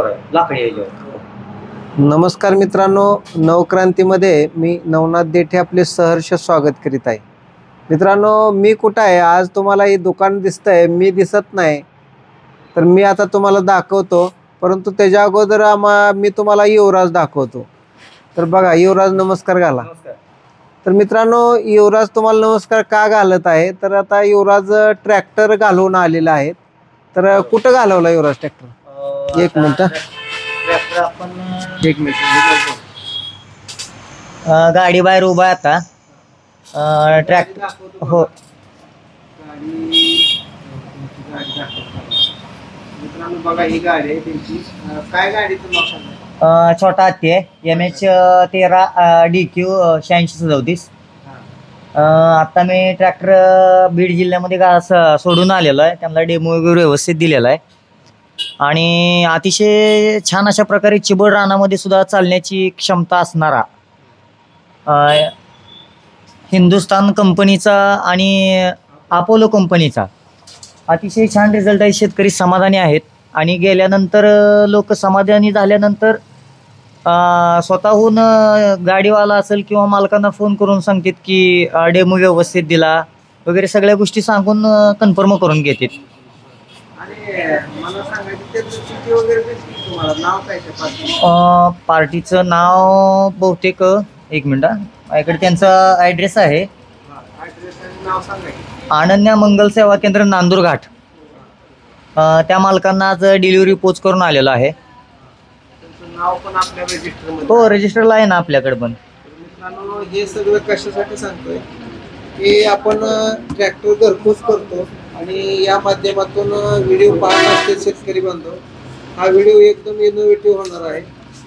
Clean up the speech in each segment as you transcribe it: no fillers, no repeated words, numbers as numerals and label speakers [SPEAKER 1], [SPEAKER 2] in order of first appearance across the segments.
[SPEAKER 1] आहे लाकडी याच्यावर.
[SPEAKER 2] नमस्कार मित्रांनो, नवक्रांतीमध्ये मी नवनाथ देठे आपले सहर्ष स्वागत करीत आहे. मित्रांनो, मी कुठं आहे आज तुम्हाला हे दुकान दिसतंय, मी दिसत नाही, तर मी आता तुम्हाला दाखवतो. परंतु त्याच्या अगोदर मी तुम्हाला युवराज दाखवतो. तर बघा, युवराज नमस्कार घाला. तर मित्रांनो, युवराज तुम्हाला नमस्कार का घालत आहे, तर आता युवराज ट्रॅक्टर घालून आलेला आहे. तर कुठं घालवला युवराज ट्रॅक्टर? एक मिनिट.
[SPEAKER 1] ट्रॅक्टर आपण
[SPEAKER 2] एक मिनिट.
[SPEAKER 1] गाडी बाहेर उभा आहे आता. ट्रॅक्टर हो
[SPEAKER 2] मित्रांनो बघा, ही गाडी आहे त्यांची. काय गाडीचं नाव सांगा?
[SPEAKER 1] छोटा हत्ती आहे, MH 13 DQ 8637. आता मी ट्रॅक्टर बीड जिल्ह्यामध्ये सोडून आलेलो आहे. त्यांना डेमो वगैरे व्यवस्थित दिलेला आहे आणि अतिशय छान अशा प्रकारे चिबड रानामध्ये सुद्धा चालण्याची क्षमता असणारा हिंदुस्तान कंपनीचा आणि अपोलो कंपनीचा अतिशय छान रिझल्ट आहे. शेतकरी समाधानी आहेत आणि गेल्यानंतर लोक समाधानी झाल्यानंतर स्वतःहून गाडीवाला असेल किंवा मालकांना फोन करून सांगतात की डेमो व्यवस्थित दिला वगैरे सगळ्या गोष्टी सांगून कन्फर्म करून घेतात.
[SPEAKER 2] मला सांगायचं वगैरे तुम्हाला नाव काय?
[SPEAKER 1] पार्टीचं नाव बहुतेक एक मिनिट, माझ्याकडे त्यांचा ॲड्रेस आहे.
[SPEAKER 2] नाव सांगायचं
[SPEAKER 1] अनन्या मंगल सेवा केंद्र नांदूरघाट. त्या मालकांना आज डिलिव्हरी पोच करून आलेलं आहे.
[SPEAKER 2] नाव पण आपल्या रजिस्टर
[SPEAKER 1] हो, रजिस्टरला आहे ना आपल्याकडे पण.
[SPEAKER 2] मित्रांनो, हे सगळं कशासाठी सांगतोय की आपण ट्रॅक्टर घरपोच करतो आणि या माध्यमातून व्हिडिओ पाहत असते शेतकरी बांधव. हा व्हिडिओ एकदम इनोव्हेटिव्ह होणार आहे.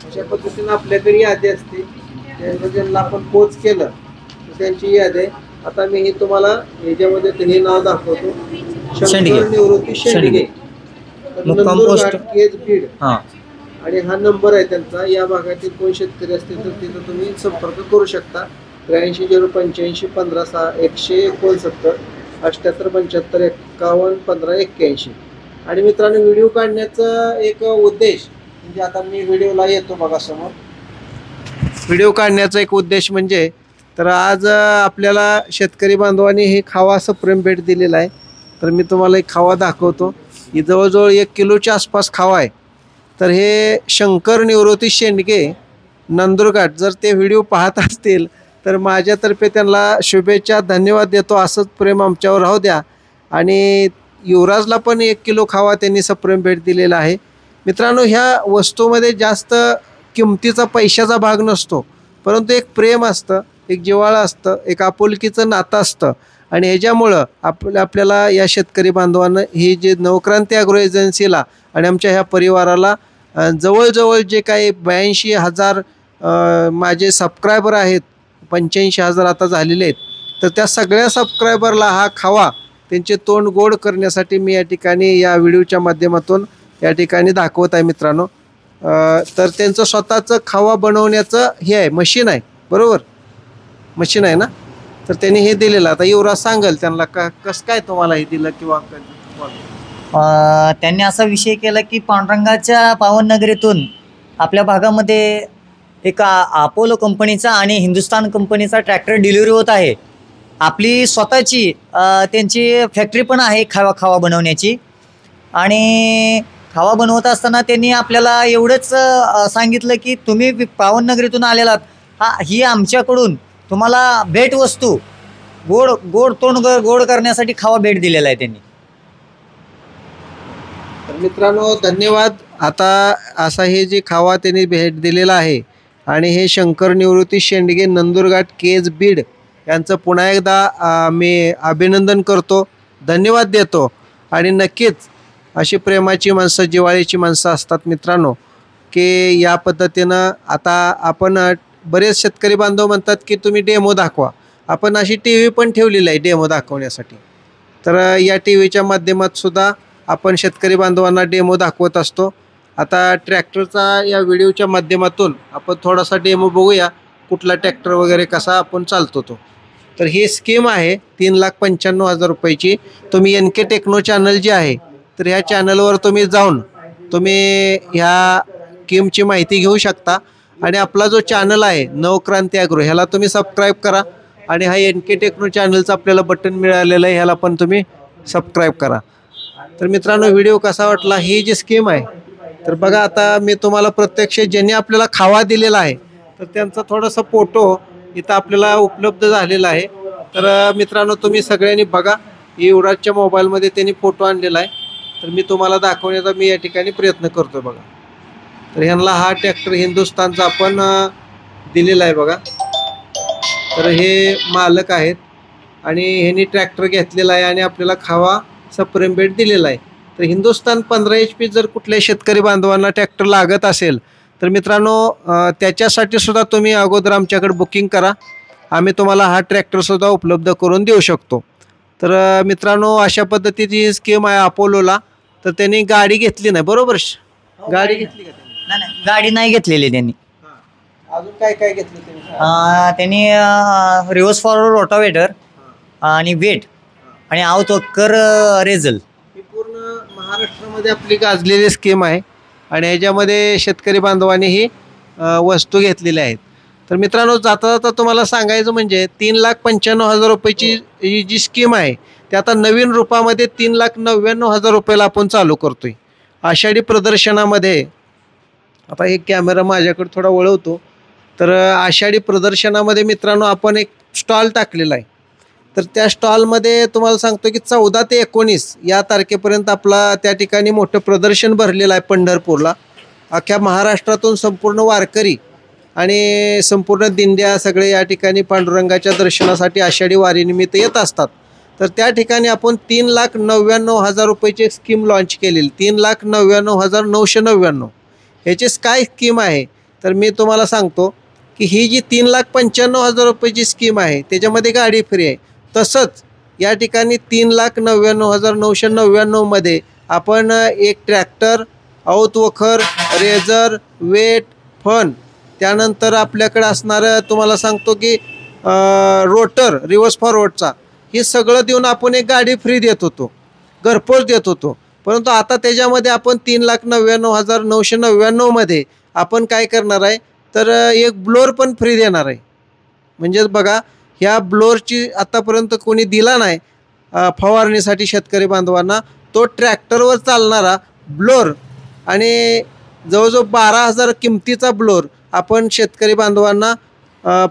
[SPEAKER 2] अशा पद्धतीने आपल्याकडे यादी असते, ज्यांना आपण पोच केलं तर त्यांची यादी आहे. आता मी हे तुम्हाला याच्यामध्ये हे नाव दाखवतो, शंकर निवृत्ती शेंडगे, नंदुरबार केज बीड. आणि हा नंबर आहे त्यांचा. या भागातील कोण शेतकरी असतील तर तिथं तुम्ही संपर्क करू शकता. 83 085 15 6 169 78 75 51 15 81. आणि मित्रांनो, व्हिडिओ काढण्याचा एक उद्देश म्हणजे आता मी व्हिडिओला येतो बघा समोर. व्हिडिओ काढण्याचा एक उद्देश म्हणजे तर आज आपल्याला शेतकरी बांधवांनी हे खावा सप्रेम भेट दिलेला आहे. तर मी तुम्हाला एक खावा दाखवतो. ही जवळजवळ 1 किलोच्या आसपास खावा आहे. तर हे शंकर निवृत्ती शेंडगे नंदुरघाट जर ते व्हिडिओ पाहत असतील तर माझ्यातर्फे त्यांना शुभेच्छा, धन्यवाद देतो. असंच प्रेम आमच्यावर राहू द्या. आणि युवराजला पण 1 किलो खावा त्यांनी सप्रेम भेट दिलेला आहे. मित्रांनो, ह्या वस्तूमध्ये जास्त किमतीचा पैशाचा भाग नसतो, परंतु एक प्रेम असतं, एक जिव्हाळा असतं, एक आपुलकीचं नातं असतं. आणि ह्याच्यामुळं आपल्याला या शेतकरी बांधवांना ही जे नवक्रांती ॲग्रो एजन्सीला आणि आमच्या ह्या परिवाराला जवळजवळ जे काही 82,000 माझे सबस्क्रायबर आहेत, 85,000 आता झालेले आहेत. तर त्या सगळ्या सबस्क्रायबरला हा खावा त्यांचे तोंड गोड करण्यासाठी मी या ठिकाणी या व्हिडिओच्या माध्यमातून या ठिकाणी दाखवत आहे मित्रांनो. तर त्यांचं स्वतःचं खावा बनवण्याचं हे आहे, मशीन आहे, बरोबर मशीन आहे ना. तर त्यांनी हे दिलेलं. आता युवराज सांगेल त्यांना कसं काय तुम्हाला हे दिलं किंवा
[SPEAKER 1] त्यांनी असा विषय केला की पांडुरंगाच्या पावन नगरीतून आपल्या भागामध्ये एक अपोलो कंपनीचा आणि हिंदुस्तान कंपनीचा ट्रॅक्टर डिलिव्हरी होत आहे. आपली स्वतःची त्यांची फॅक्टरी पण आहे खावा बनवण्याची. आणि खावा बनवत असताना त्यांनी आपल्याला एवढंच सांगितलं की तुम्ही पावन नगरीतून आलेलात, ही आमच्याकडून तुम्हाला भेट वस्तू गोड तोंड गोड करण्यासाठी खावा भेट दिलेला आहे त्यांनी.
[SPEAKER 2] तर मित्रांनो, धन्यवाद. आता असा हे जे खावा त्यांनी भेट दिलेला आहे आणि हे शंकर निवृत्ती शेंडगे नंदुरघाट केज बीड यांचं पुन्हा एकदा मी अभिनंदन करतो, धन्यवाद देतो. आणि नक्कीच अशी प्रेमाची माणसं, जिव्हाळ्याची माणसं असतात मित्रांनो, की या पद्धतीनं आता आपण बरेच शेतकरी बांधव म्हणतात की तुम्ही डेमो दाखवा. आपण अशी TV पण ठेवलेली आहे डेमो दाखवण्यासाठी. तर या TVच्या माध्यमातसुद्धा आपण शेतकरी बांधवांना डेमो दाखवत असतो. आता ट्रॅक्टरचा या व्हिडिओच्या माध्यमातून आपण थोडासा डेमो बघूया, कुठला ट्रॅक्टर वगैरे कसा आपण चालतो तो. तर ही स्कीम आहे 3,95,000 रुपयाची. तुम्ही NK टेक्नो चॅनल जे आहे तर ह्या चॅनलवर तुम्ही जाऊन तुम्ही ह्या स्कीमची माहिती घेऊ शकता. आणि आपला जो चॅनल आहे नवक्रांती ॲग्रो ह्याला तुम्ही सबस्क्राईब करा. आणि हा NK टेक्नो चॅनलचं आपल्याला बटन मिळालेलं आहे, ह्याला पण तुम्ही सबस्क्राईब करा. तर मित्रांनो, व्हिडिओ कसा वाटला, ही जी स्कीम आहे तर बघा, आता मी तुम्हाला प्रत्यक्ष ज्यांनी आपल्याला खावा दिलेला आहे तर त्यांचा थोडासा फोटो इथं आपल्याला उपलब्ध झालेला आहे. तर मित्रांनो, तुम्ही सगळ्यांनी बघा, युवराजच्या मोबाईलमध्ये त्यांनी फोटो आणलेला आहे. तर मी तुम्हाला दाखवण्याचा या ठिकाणी प्रयत्न करतो. बघा, तर ह्यांना हा ट्रॅक्टर हिंदुस्थानचा आपण दिलेला आहे. बघा, तर हे मालक आहेत आणि ह्यांनी ट्रॅक्टर घेतलेला आहे आणि आपल्याला खावा सप्रेम बेड दिलेला आहे. तर हिंदुस्थान 15 HP जर कुठल्या शेतकरी बांधवांना ट्रॅक्टर लागत असेल तर मित्रांनो, त्याच्यासाठी सुद्धा तुम्ही अगोदर आमच्याकडे बुकिंग करा. आम्ही तुम्हाला हा ट्रॅक्टरसुद्धा उपलब्ध करून देऊ शकतो. तर मित्रांनो, अशा पद्धतीची ही स्कीम आहे अपोलोला. तर त्यांनी गाडी घेतली नाही, बरोबर? गाडी घेतली का त्यांनी?
[SPEAKER 1] नाही, गाडी नाही घेतलेली त्यांनी.
[SPEAKER 2] अजून काय काय घेतलं त्यांनी?
[SPEAKER 1] त्यांनी रिव्हर्स फॉरवर्ड रोटावेटर आणि वेट आणि आउटवर्कर रेझल.
[SPEAKER 2] ही पूर्ण महाराष्ट्रामध्ये आपली गाजलेली स्कीम आहे आणि ह्याच्यामध्ये शेतकरी बांधवांनी ही वस्तू घेतलेल्या आहेत. तर मित्रांनो, जाता जाता तुम्हाला सांगायचं म्हणजे 3,95,000 रुपयाची ही जी स्कीम आहे ती आता नवीन रूपामध्ये 3,99,000 रुपयाला आपण चालू करतोय. आषाढी प्रदर्शनामध्ये, आता एक कॅमेरा माझ्याकडे थोडा वळवतो, तर आषाढी प्रदर्शनामध्ये मित्रांनो आपण एक स्टॉल टाकलेला आहे. तर त्या स्टॉलमध्ये तुम्हाला सांगतो की 14 ते 19 या तारखेपर्यंत आपला त्या ठिकाणी मोठं प्रदर्शन भरलेलं आहे पंढरपूरला. अख्ख्या महाराष्ट्रातून संपूर्ण वारकरी आणि संपूर्ण दिंड्या सगळे या ठिकाणी पांडुरंगाच्या दर्शनासाठी आषाढी वारीनिमित्त येत असतात. तर त्या ठिकाणी आपण 3,99,000 रुपयाची स्कीम लॉन्च केलेली. 3,99,999 ह्याची काय स्कीम आहे तर मी तुम्हाला सांगतो की ही जी 3,95,000 रुपयाची स्कीम आहे त्याच्यामध्ये गाडी फ्री आहे. तसंच या ठिकाणी 3,99,999 मध्ये आपण एक ट्रॅक्टर, औतवखर, रेझर, वेट, फन, त्यानंतर आपल्याकडे असणारं तुम्हाला सांगतो की रोटर रिव्हर्स फॉरवर्डचा, हे सगळं देऊन आपण एक गाडी फ्री देत होतो, घरपोच देत होतो. परंतु आता त्याच्यामध्ये आपण 3,99,999 मध्ये आपण काय करणार आहे तर एक ब्लोअर पण फ्री देणार आहे. म्हणजे बघा, ह्या ब्लोअरची आतापर्यंत कोणी दिला नाही फवारणीसाठी शेतकरी बांधवांना. तो ट्रॅक्टरवर चालणारा ब्लोअर आणि जवळजवळ 12,000 किमतीचा ब्लोअर आपण शेतकरी बांधवांना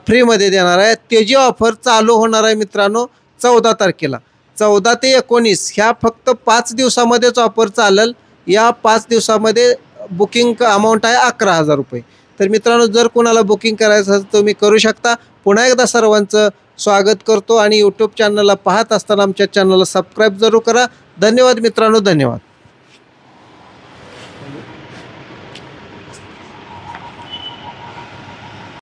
[SPEAKER 2] फ्रीमध्ये देणार आहे. त्याची ऑफर चालू होणार आहे मित्रांनो 14 तारखेला. 14 ते 19 ह्या फक्त 5 दिवसामध्येच ऑफर चालेल. या 5 दिवसामध्ये बुकिंग अमाऊंट आहे 11,000 रुपये. तर मित्रांनो, जर कोणाला बुकिंग करायचं असेल तर तुम्ही करू शकता. पुन्हा एकदा सर्वांचं स्वागत करतो आणि यूट्यूब चॅनलला पाहत असताना आमच्या चॅनलला सबस्क्राईब जरूर करा. धन्यवाद मित्रांनो, धन्यवाद.